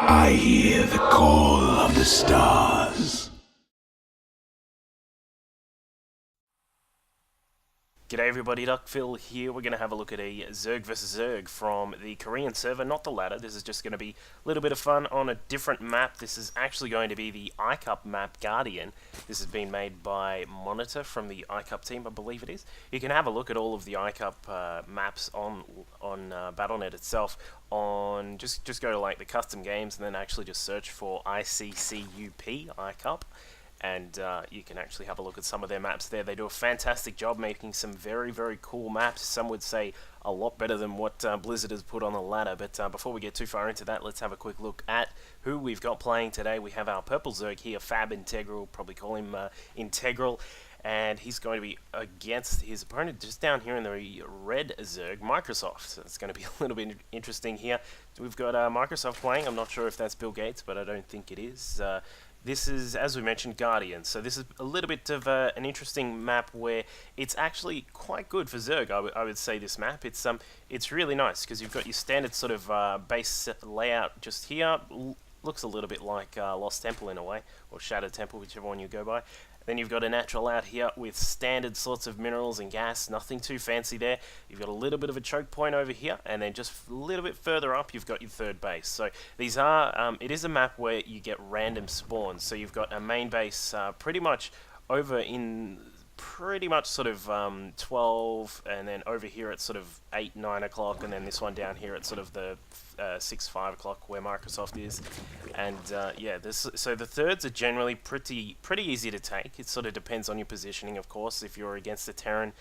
I hear the call of the stars. G'day everybody, Duckphil here. We're going to have a look at a ZvZ from the Korean server, not the ladder. This is just going to be a little bit of fun on a different map. This is actually going to be the ICCUP map Guardian. This has been made by Monitor from the ICCUP team, I believe it is. You can have a look at all of the ICCUP maps on Battle.net itself. Just go to like the custom games and then actually just search for ICCUP ICCUP. And you can actually have a look at some of their maps there. They do a fantastic job making some very, very cool maps. Some would say a lot better than what Blizzard has put on the ladder. But before we get too far into that, let's have a quick look at who we've got playing today. We have our purple Zerg here, FabIntegral, probably call him Integral. And he's going to be against his opponent just down here in the red Zerg, Microsoft. So it's going to be a little bit interesting here. We've got Microsoft playing. I'm not sure if that's Bill Gates, but I don't think it is. This is, as we mentioned, Guardian. So this is a little bit of an interesting map where it's actually quite good for Zerg. I would say this map. It's really nice because you've got your standard sort of base layout just here. Looks a little bit like Lost Temple in a way, or Shattered Temple, whichever one you go by. Then you've got a natural out here with standard sorts of minerals and gas, nothing too fancy there. You've got a little bit of a choke point over here, and then just a little bit further up, you've got your third base. So these are, it is a map where you get random spawns. So you've got a main base pretty much over in pretty much sort of 12, and then over here at sort of 8, 9 o'clock, and then this one down here at sort of the 6, 5 o'clock where Microsoft is. And yeah, so the thirds are generally pretty easy to take. It sort of depends on your positioning, of course. If you're against a Terran,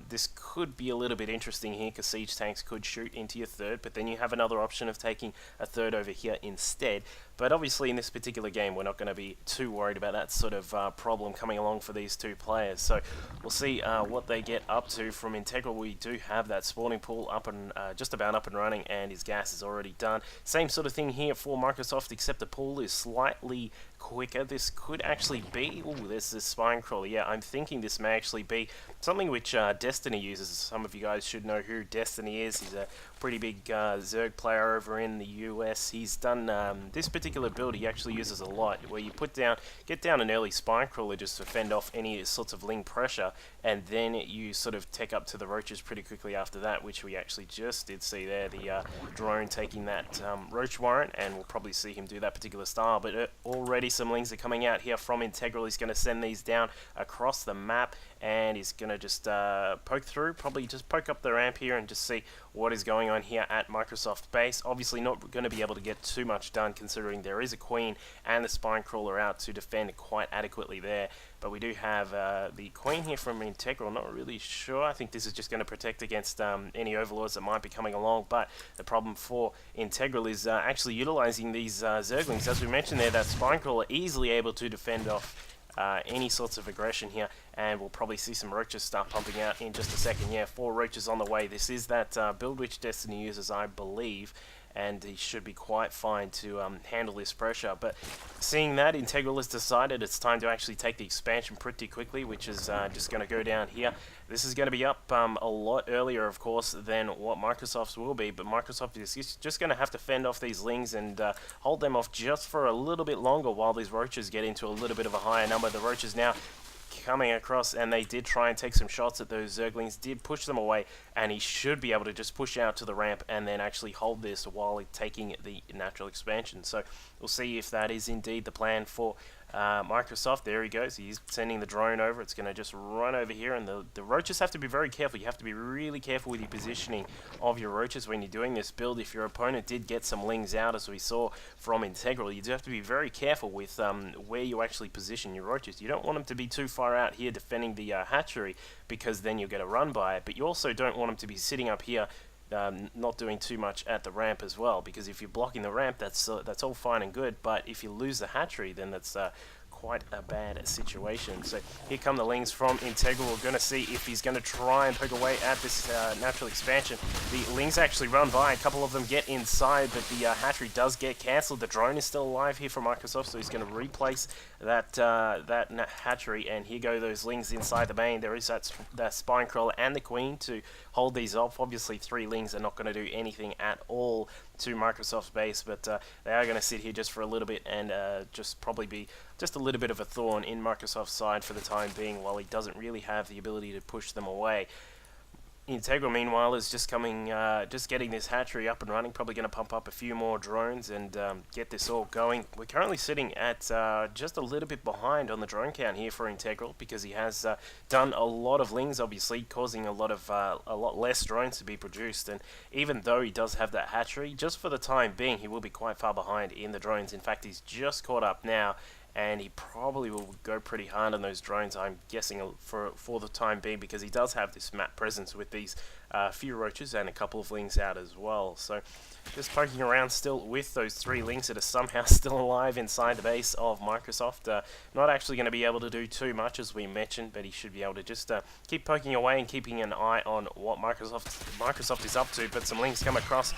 this could be a little bit interesting here because siege tanks could shoot into your third, but then you have another option of taking a third over here instead. But obviously in this particular game we're not going to be too worried about that sort of problem coming along for these two players. So we'll see what they get up to from Integral. We do have that spawning pool up and just about up and running, and his gas is already done. Same sort of thing here for Microsoft, except the pool is slightly quicker. This could actually be, oh, there's this spine crawler. Yeah, I'm thinking this may actually be something which Destiny uses. Some of you guys should know who Destiny is. He's a pretty big Zerg player over in the US. He's done this particular build he actually uses a lot, where you get down an early spine crawler just to fend off any sorts of ling pressure, and then you sort of take up to the roaches pretty quickly after that, which we actually just did see there, the drone taking that roach warrant, and we'll probably see him do that particular style. But already some lings are coming out here from Integral. He's going to send these down across the map, and he's going to just poke through, probably just poke up the ramp here and just see what is going on here at Microsoft base. Obviously not going to be able to get too much done considering there is a queen and the spine crawler out to defend quite adequately there. But we do have the queen here from Integral. Not really sure. I think this is just going to protect against any overlords that might be coming along. But the problem for Integral is actually utilizing these Zerglings. As we mentioned there, that spine crawler easily able to defend off any sorts of aggression here, and we'll probably see some roaches start pumping out in just a second. Yeah, 4 roaches on the way. This is that build which Destiny uses, I believe, and he should be quite fine to handle this pressure. But seeing that, Integral has decided it's time to actually take the expansion pretty quickly, which is just going to go down here. This is going to be up a lot earlier, of course, than what Microsoft's will be, but Microsoft is just going to have to fend off these lings and hold them off just for a little bit longer while these roaches get into a little bit of a higher number. The roaches now coming across, and they did try and take some shots at those Zerglings, did push them away, and he should be able to just push out to the ramp and then actually hold this while taking the natural expansion. So we'll see if that is indeed the plan for Microsoft. There he goes. He's sending the drone over. It's going to just run over here, and the roaches have to be very careful. You have to be really careful with your positioning of your roaches when you're doing this build. If your opponent did get some lings out, as we saw from Integral, you do have to be very careful with where you actually position your roaches. You don't want them to be too far out here defending the hatchery, because then you'll get a run by it, but you also don't want them to be sitting up here not doing too much at the ramp as well, because if you're blocking the ramp, that's all fine and good, but if you lose the hatchery, then that's quite a bad situation. So here come the lings from Integral. We're going to see if he's going to try and poke away at this natural expansion. The lings actually run by. A couple of them get inside, but the hatchery does get cancelled. The drone is still alive here from Microsoft, so he's going to replace that hatchery, and here go those lings inside the main. There is that spine crawler and the queen to hold these off. Obviously 3 lings are not going to do anything at all to Microsoft's base, but they are going to sit here just for a little bit and just probably be just a little bit of a thorn in Microsoft's side for the time being, while he doesn't really have the ability to push them away. Integral, meanwhile, is just getting this hatchery up and running, probably going to pump up a few more drones and get this all going. We're currently sitting at just a little bit behind on the drone count here for Integral, because he has done a lot of lings, obviously, causing a lot less drones to be produced. And even though he does have that hatchery, just for the time being, he will be quite far behind in the drones. In fact, he's just caught up now, and he probably will go pretty hard on those drones, I'm guessing, for the time being, because he does have this map presence with these few roaches and a couple of lings out as well. So just poking around still with those 3 lings that are somehow still alive inside the base of Microsoft. Not actually going to be able to do too much, as we mentioned, but he should be able to just keep poking away and keeping an eye on what Microsoft is up to. But some lings come across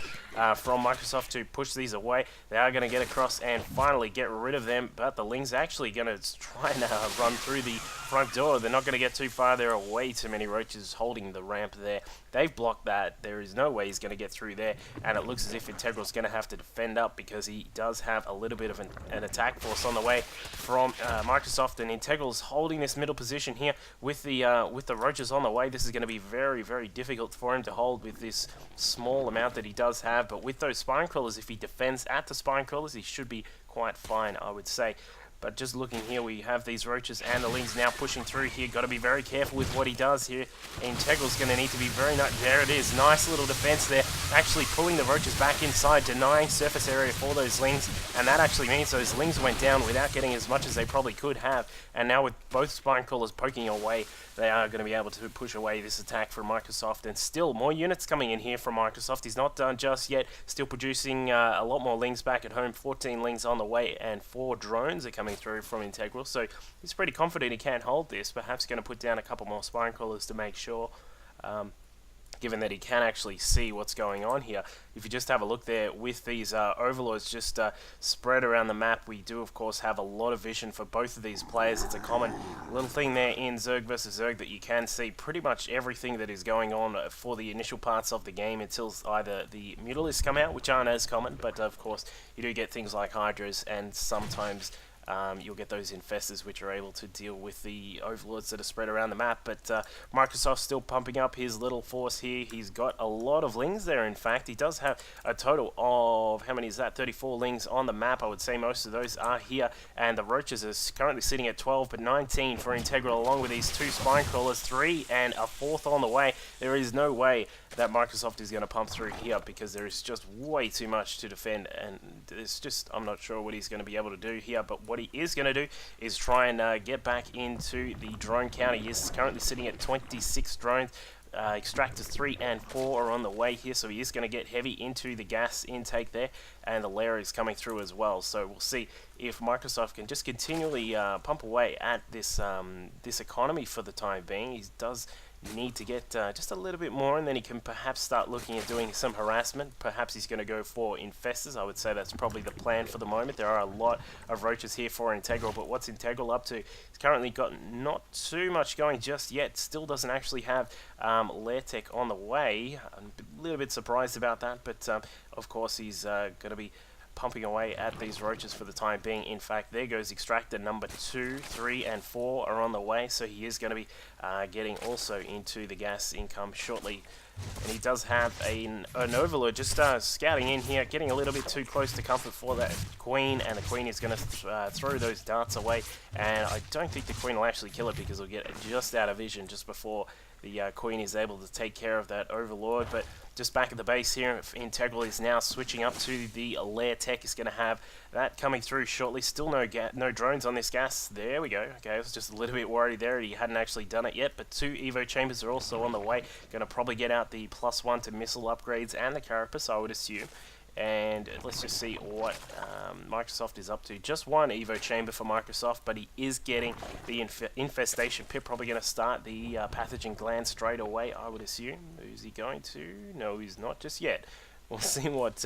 from Microsoft to push these away. They are going to get across and finally get rid of them, but the lings actually going to try and run through the front door. They're not going to get too far. There are way too many roaches holding the ramp there. They've blocked that. There is no way he's going to get through there, and it looks as if Integral's going to have to defend up, because he does have a little bit of an attack force on the way from Microsoft, and Integral's holding this middle position here with the roaches on the way. This is going to be very, very difficult for him to hold with this small amount that he does have, but with those spine crawlers, if he defends at the spine crawlers, he should be quite fine, I would say. But just looking here, we have these roaches and the lings now pushing through here. Got to be very careful with what he does here. Integral's going to need to be very nice. There it is. Nice little defense there. Actually pulling the roaches back inside, denying surface area for those lings. And that actually means those lings went down without getting as much as they probably could have. And now with both spine crawlers poking away, they are going to be able to push away this attack from Microsoft. And still more units coming in here from Microsoft. He's not done just yet. Still producing a lot more lings back at home. 14 lings on the way, and 4 drones are coming through from Integral, so he's pretty confident he can hold this. Perhaps going to put down a couple more spine crawlers to make sure, given that he can actually see what's going on here. If you just have a look there with these overlords just spread around the map, we do of course have a lot of vision for both of these players. It's a common little thing there in ZvZ that you can see pretty much everything that is going on for the initial parts of the game, until either the mutalisks come out, which aren't as common, but of course you do get things like hydras, and sometimes you'll get those infestors which are able to deal with the overlords that are spread around the map. But Microsoft's still pumping up his little force here. He's got a lot of lings there, in fact. He does have a total of, how many is that? 34 lings on the map. I would say most of those are here. And the roaches are currently sitting at 12, but 19 for Integral, along with these 2 spine crawlers, 3 and a 4th on the way. There is no way that Microsoft is going to pump through here, because there is just way too much to defend, and it's just, I'm not sure what he's going to be able to do here. But what he is going to do is try and get back into the drone count. He is currently sitting at 26 drones. Extractors 3 and 4 are on the way here, so he is going to get heavy into the gas intake there, and the layer is coming through as well. So we'll see if Microsoft can just continually pump away at this this economy for the time being. He does need to get just a little bit more, and then he can perhaps start looking at doing some harassment. Perhaps he's going to go for infestors. I would say that's probably the plan for the moment. There are a lot of roaches here for Integral, but what's Integral up to? He's currently got not too much going just yet. Still doesn't actually have lair tech on the way. I'm a little bit surprised about that, but of course he's going to be pumping away at these roaches for the time being. In fact, there goes extractor number 2, 3 and 4 are on the way, so he is going to be getting also into the gas income shortly. And he does have an overlord just scouting in here, getting a little bit too close to comfort for that queen, and the queen is going to throw those darts away, and I don't think the queen will actually kill it, because it'll get just out of vision just before the queen is able to take care of that overlord. But just back at the base here, Integral is now switching up to the lair tech. Is going to have that coming through shortly. Still no drones on this gas. There we go. Okay, I was just a little bit worried there. He hadn't actually done it yet, but 2 Evo chambers are also on the way. Going to probably get out the +1 to missile upgrades and the carapace, I would assume. And let's just see what Microsoft is up to. Just 1 Evo chamber for Microsoft, but he is getting the infestation pit. Probably going to start the pathogen gland straight away, I would assume. Is he going to? No, he's not just yet. We'll see what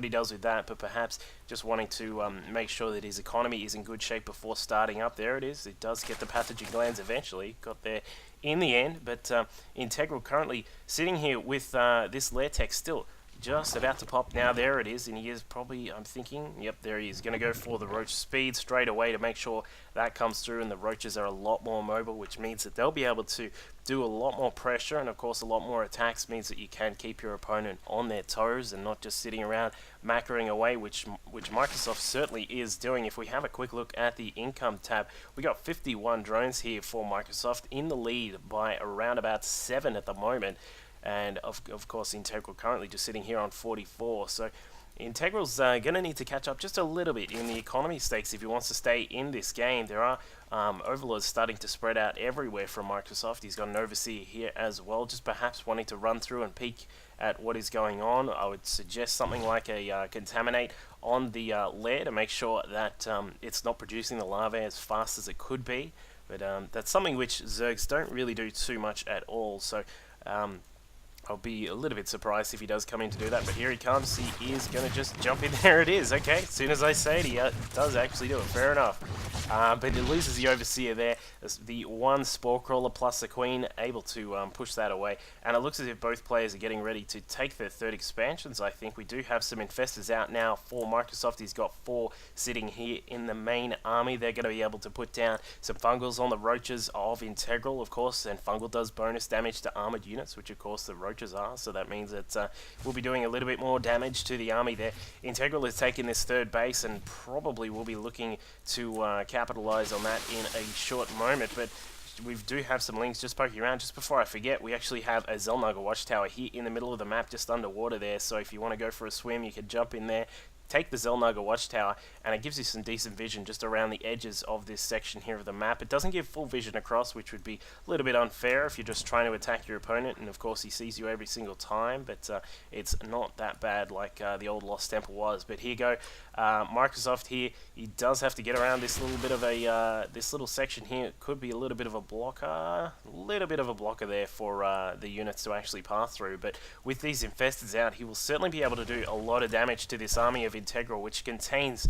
he does with that, but perhaps just wanting to make sure that his economy is in good shape before starting up. There it is. It does get the pathogen glands eventually. Got there in the end, but Integral currently sitting here with this lair tech still just about to pop now. There it is, and he is probably, I'm thinking, yep, there he is, going to go for the roach speed straight away to make sure that comes through, and the roaches are a lot more mobile, which means that they'll be able to do a lot more pressure, and of course a lot more attacks means that you can keep your opponent on their toes and not just sitting around macroing away, which Microsoft certainly is doing. If we have a quick look at the income tab, we got 51 drones here for Microsoft, in the lead by around about 7 at the moment, and of course Integral currently just sitting here on 44. So Integral's going to need to catch up just a little bit in the economy stakes if he wants to stay in this game. There are overlords starting to spread out everywhere from Microsoft. He's got an overseer here as well, just perhaps wanting to run through and peek at what is going on. I would suggest something like a contaminate on the lair to make sure that it's not producing the larvae as fast as it could be. But that's something which Zergs don't really do too much at all. So I'll be a little bit surprised if he does come in to do that, but here he comes. He is going to just jump in. There it is. Okay, as soon as I say it, he does actually do it. Fair enough. But it loses the overseer there. As the one spore crawler plus the queen able to push that away. And it looks as if both players are getting ready to take their third expansions. I think we do have some infestors out now for Microsoft. He's got 4 sitting here in the main army. They're going to be able to put down some fungals on the roaches of Integral, of course. And fungal does bonus damage to armored units, which of course the roaches are, so that means that we'll be doing a little bit more damage to the army there. Integral is taking this third base and probably will be looking to capitalize on that in a short moment, but we do have some links just poking around. Just before I forget, we actually have a Zelnaga watchtower here in the middle of the map, just underwater there, so if you want to go for a swim, you can jump in there, take the Zelnaga watchtower, and it gives you some decent vision just around the edges of this section here of the map. It doesn't give full vision across, which would be a little bit unfair if you're just trying to attack your opponent, and of course he sees you every single time, but it's not that bad like the old Lost Temple was. But here you go, Microsoft here, he does have to get around this little bit of a, this little section here. It could be a little bit of a blocker, there for the units to actually pass through, but with these infestors out, he will certainly be able to do a lot of damage to this army of Integral, which contains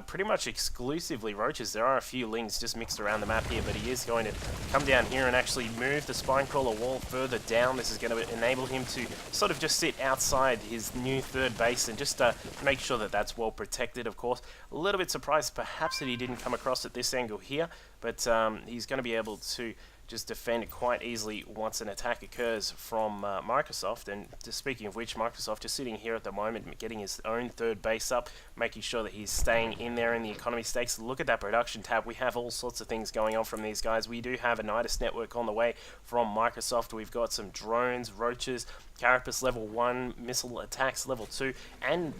pretty much exclusively roaches. There are a few lings just mixed around the map here, but he is going to come down here and actually move the spine crawler wall further down. This is going to enable him to sort of just sit outside his new third base and just make sure that that's well protected, of course. A little bit surprised perhaps that he didn't come across at this angle here, but he's going to be able to just defend quite easily once an attack occurs from Microsoft. And just speaking of which, Microsoft just sitting here at the moment, getting his own third base up, making sure that he's staying in there in the economy stakes. Look at that production tab. We have all sorts of things going on from these guys. We do have a Nidus network on the way from Microsoft. We've got some drones, roaches, Carapace level 1, missile attacks level 2, and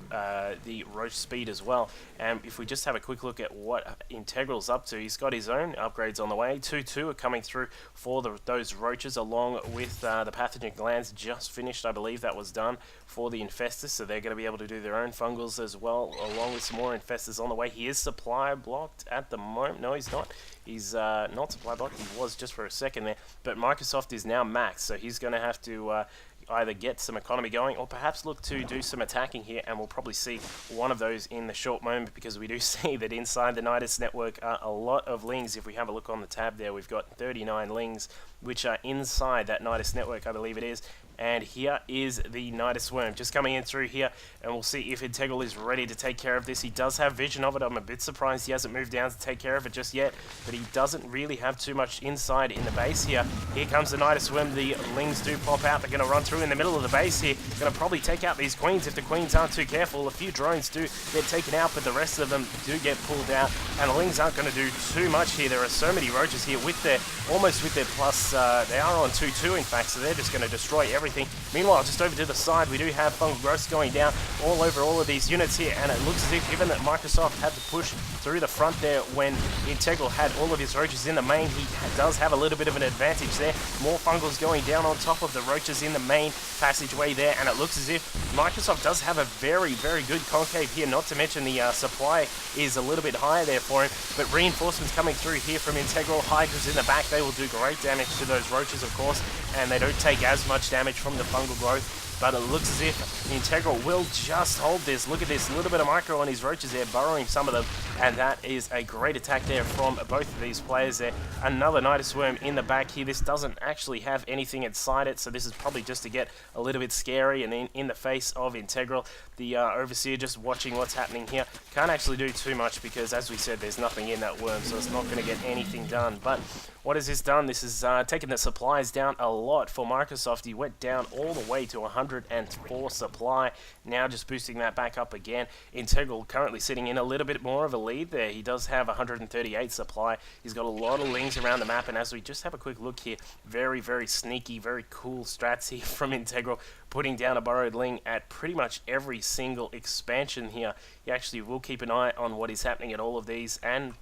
the roach speed as well. And if we just have a quick look at what Integral's up to, he's got his own upgrades on the way. 2-2 are coming through for those roaches, along with the pathogen glands just finished. I believe that was done for the infestors, so they're going to be able to do their own fungals as well, along with some more infestors on the way. He is supply blocked at the moment. No, he's not. He's not supply blocked. He was just for a second there, but Microsoft is now maxed, so he's going to have to either get some economy going or perhaps look to do some attacking here, and we'll probably see one of those in the short moment, because we do see that inside the Nidus network are a lot of lings. If we have a look on the tab there, we've got 39 lings which are inside that Nidus network, I believe it is. And here is the Nidus worm just coming in through here, and we'll see if Integral is ready to take care of this. He does have vision of it. I'm a bit surprised he hasn't moved down to take care of it just yet, but he doesn't really have too much inside in the base here. Here comes the Nidus worm. The lings do pop out. They're going to run through in the middle of the base here. Going to probably take out these queens if the queens aren't too careful. A few drones do get taken out, but the rest of them do get pulled out, and the lings aren't going to do too much here. There are so many roaches here with their, almost with their plus, they are on 2-2 in fact, so they're just going to destroy everything. Meanwhile, just over to the side, we do have fungal growths going down all over all of these units here, and it looks as if, given that Microsoft had to push through the front there when Integral had all of his roaches in the main, he does have a little bit of an advantage there. More fungals going down on top of the roaches in the main passageway there, and it looks as if Microsoft does have a very, very good concave here, not to mention the supply is a little bit higher there for him, but reinforcements coming through here from Integral. Hydras in the back, they will do great damage to those roaches, of course, and they don't take as much damage from the fungal growth. but it looks as if Integral will just hold this. Look at this, a little bit of micro on his roaches there, burrowing some of them, and that is a great attack there from both of these players there. Another Nidus Worm in the back here. This doesn't actually have anything inside it, so this is probably just to get a little bit scary and in the face of Integral. The Overseer just watching what's happening here. Can't actually do too much because, as we said, there's nothing in that worm, so it's not going to get anything done. But what has this done? This has taken the supplies down a lot for Microsoft. He went down all the way to 104 supply. Now just boosting that back up again. Integral currently sitting in a little bit more of a lead there. He does have 138 supply. He's got a lot of lings around the map, and as we just have a quick look here, very, very sneaky, very cool strats here from Integral, putting down a burrowed ling at pretty much every single expansion here. He actually will keep an eye on what is happening at all of these, and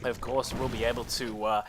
of course we'll be able to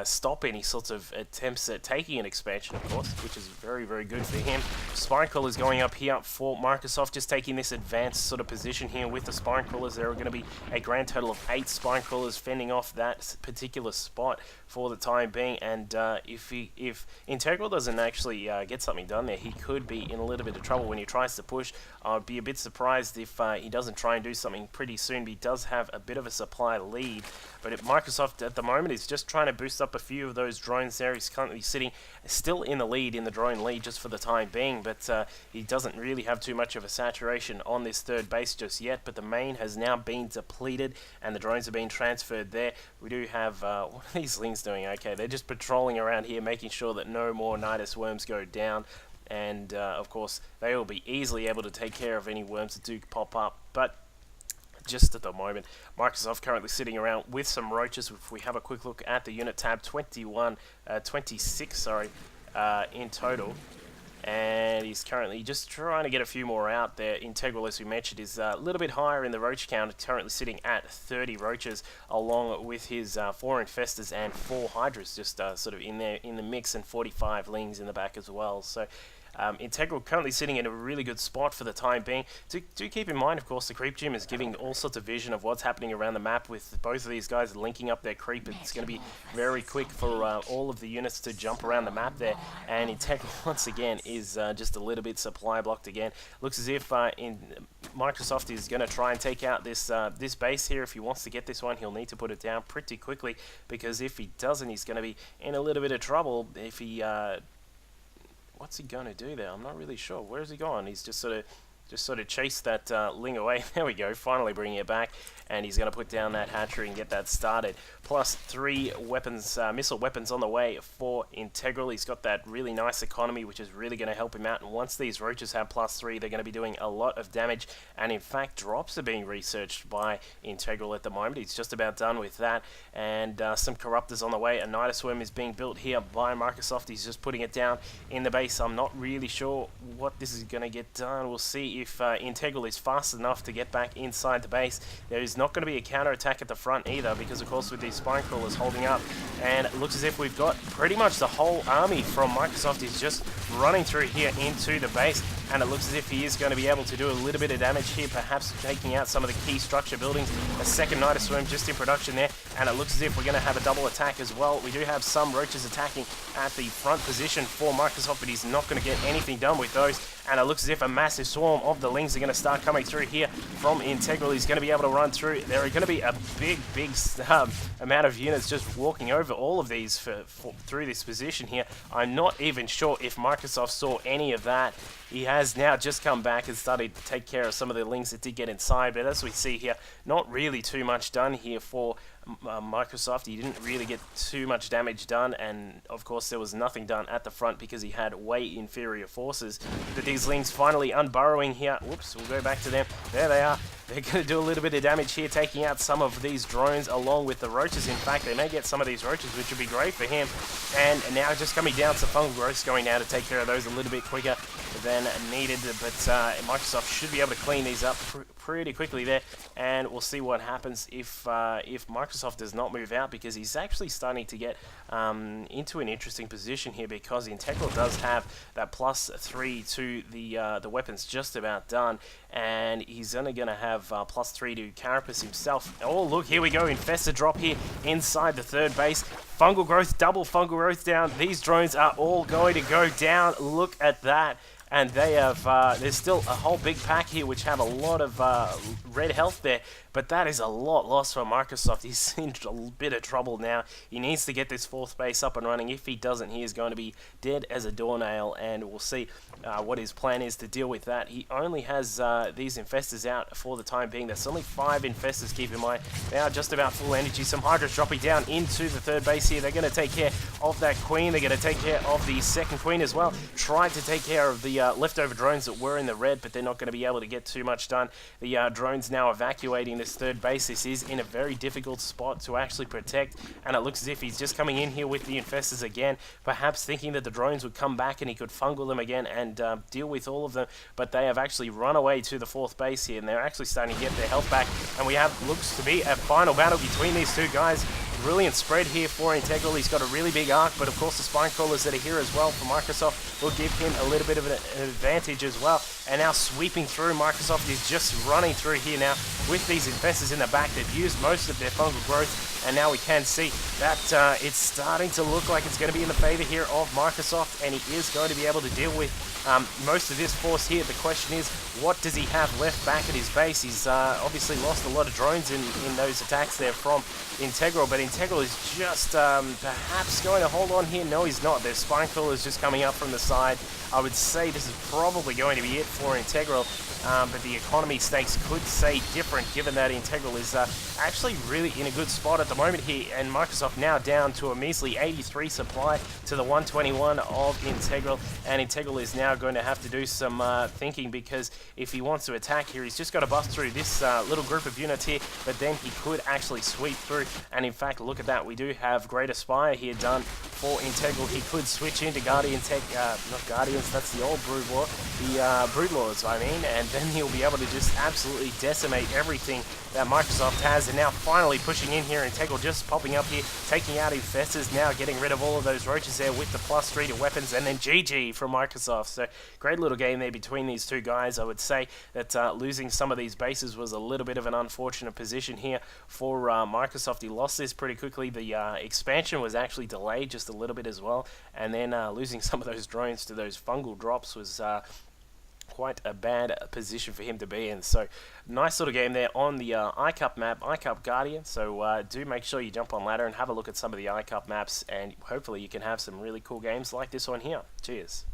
stop any sorts of attempts at taking an expansion, of course, which is very, very good for him. Spine Crawlers going up here for Microsoft, just taking this advanced sort of position here with the Spine Crawlers. There are going to be a grand total of 8 Spine Crawlers fending off that particular spot for the time being, and if Integral doesn't actually get something done there, he could be in a little bit of trouble when he tries to push. I'd be a bit surprised if he doesn't try and do something pretty soon, but he does have a bit of a supply lead. But Microsoft at the moment is just trying to boost up a few of those drones there. He's currently sitting still in the lead, in the drone lead, just for the time being, but he doesn't really have too much of a saturation on this third base just yet. But the main has now been depleted, and the drones are being transferred there. We do have, what are these lings doing? Okay, they're just patrolling around here, making sure that no more Nidus worms go down. And of course, they will be easily able to take care of any worms that do pop up. But just at the moment, Microsoft currently sitting around with some roaches. If we have a quick look at the unit tab, 26 in total, and he's currently just trying to get a few more out there. Integral, as we mentioned, is a little bit higher in the roach count, currently sitting at 30 roaches, along with his 4 infestors and 4 hydras just sort of in there in the mix, and 45 lings in the back as well. So Integral currently sitting in a really good spot for the time being. Do keep in mind, of course, the creep gym is giving all sorts of vision of what's happening around the map with both of these guys linking up their creep. It's going to be very quick for all of the units to jump around the map there. And Integral, once again, is just a little bit supply blocked again. Looks as if Microsoft is going to try and take out this this base here. If he wants to get this one, he'll need to put it down pretty quickly, because if he doesn't, he's going to be in a little bit of trouble if he... what's he going to do there? I'm not really sure. Where's he gone? He's just sort of chased that ling away. There we go, finally bringing it back, and he's going to put down that hatchery and get that started. Plus 3 weapons, missile weapons on the way for Integral. He's got that really nice economy, which is really going to help him out, and once these roaches have plus 3, they're going to be doing a lot of damage, and in fact drops are being researched by Integral at the moment. He's just about done with that, and some corruptors on the way. A Nidus Worm is being built here by Microsoft. He's just putting it down in the base. I'm not really sure what this is going to get done. We'll see if Integral is fast enough to get back inside the base. There is not going to be a counter-attack at the front either, because of course with these Spine Crawlers holding up, and it looks as if we've got pretty much the whole army from Microsoft is just running through here into the base, and it looks as if he is going to be able to do a little bit of damage here, perhaps taking out some of the key structure buildings. A second Nidus Worm just in production there, and it looks as if we're going to have a double attack as well. We do have some roaches attacking at the front position for Microsoft, but he's not going to get anything done with those, and it looks as if a massive swarm of the lings are going to start coming through here from Integral. He's going to be able to run through. There are going to be a big amount of units just walking over all of these through this position here. I'm not even sure if Microsoft saw any of that. He has now just come back and started to take care of some of the lings that did get inside, but as we see here, not really too much done here for Microsoft. He didn't really get too much damage done, and of course there was nothing done at the front because he had way inferior forces. But these lings finally unburrowing here. Whoops, we'll go back to them. There they are. They're going to do a little bit of damage here, taking out some of these drones along with the roaches. In fact, they may get some of these roaches, which would be great for him. And now just coming down to fungal growth, going now to take care of those a little bit quicker than needed. But Microsoft should be able to clean these up pretty quickly there, and we'll see what happens if Microsoft does not move out, because he's actually starting to get into an interesting position here, because Integral does have that +3 to the weapons just about done, and he's only going to have +3 to Carapace himself. Oh look, here we go, Infestor drop here inside the third base. Fungal growth, double fungal growth down. These drones are all going to go down. Look at that. and they have, there's still a whole big pack here which have a lot of red health there, but that is a lot lost for Microsoft. He's in a bit of trouble now. He needs to get this 4th base up and running. If he doesn't, he is going to be dead as a doornail, and we'll see what his plan is to deal with that. He only has these infestors out for the time being. There's only 5 infestors, keep in mind. They are just about full energy. Some Hydras dropping down into the 3rd base here. They're going to take care of that queen. They're going to take care of the 2nd queen as well. Tried to take care of the leftover drones that were in the red, but they're not going to be able to get too much done. The drones now evacuating this 3rd base. This is in a very difficult spot to actually protect, and it looks as if he's just coming in here with the infestors again, perhaps thinking that the drones would come back and he could fungal them again and deal with all of them, but they have actually run away to the 4th base here, and they're actually starting to get their health back, and we have, looks to be a final battle between these two guys. Brilliant spread here for Integral. He's got a really big arc, but of course the spine crawlers that are here as well for Microsoft will give him a little bit of an advantage as well. And now sweeping through, Microsoft is just running through here now with these infestors in the back. They've used most of their fungal growth, and now we can see that it's starting to look like it's going to be in the favor here of Microsoft, and he is going to be able to deal with most of this force here. The question is, what does he have left back at his base? He's obviously lost a lot of drones in those attacks there from Integral, but Integral is just perhaps going to hold on here. No, he's not. Their spine crawlers just coming up from the side. I would say this is probably going to be it for Integral, but the economy stakes could say different, given that Integral is actually really in a good spot at the moment here, and Microsoft now down to a measly 83 supply to the 121 of Integral, and Integral is now going to have to do some thinking, because if he wants to attack here, he's just got to bust through this little group of units here, but then he could actually sweep through, and in fact, look at that, we do have Greater Spire here done for Integral. He could switch into Guardian Tech, not Guardians, that's the old Brood War, the Brood Lords, I mean, and then he'll be able to just absolutely decimate everything that Microsoft has, and now finally pushing in here, Integral just popping up here, taking out Infestors, now getting rid of all of those roaches there with the +3 to weapons, and then GG from Microsoft. So great little game there between these two guys. I would say that losing some of these bases was a little bit of an unfortunate position here for Microsoft. He lost this pretty quickly. The expansion was actually delayed just a little bit as well, and then losing some of those drones to those fungal drops was quite a bad position for him to be in. So nice little game there on the ICCUP map, ICCUP Guardian. So do make sure you jump on ladder and have a look at some of the ICCUP maps, and hopefully you can have some really cool games like this one here. Cheers.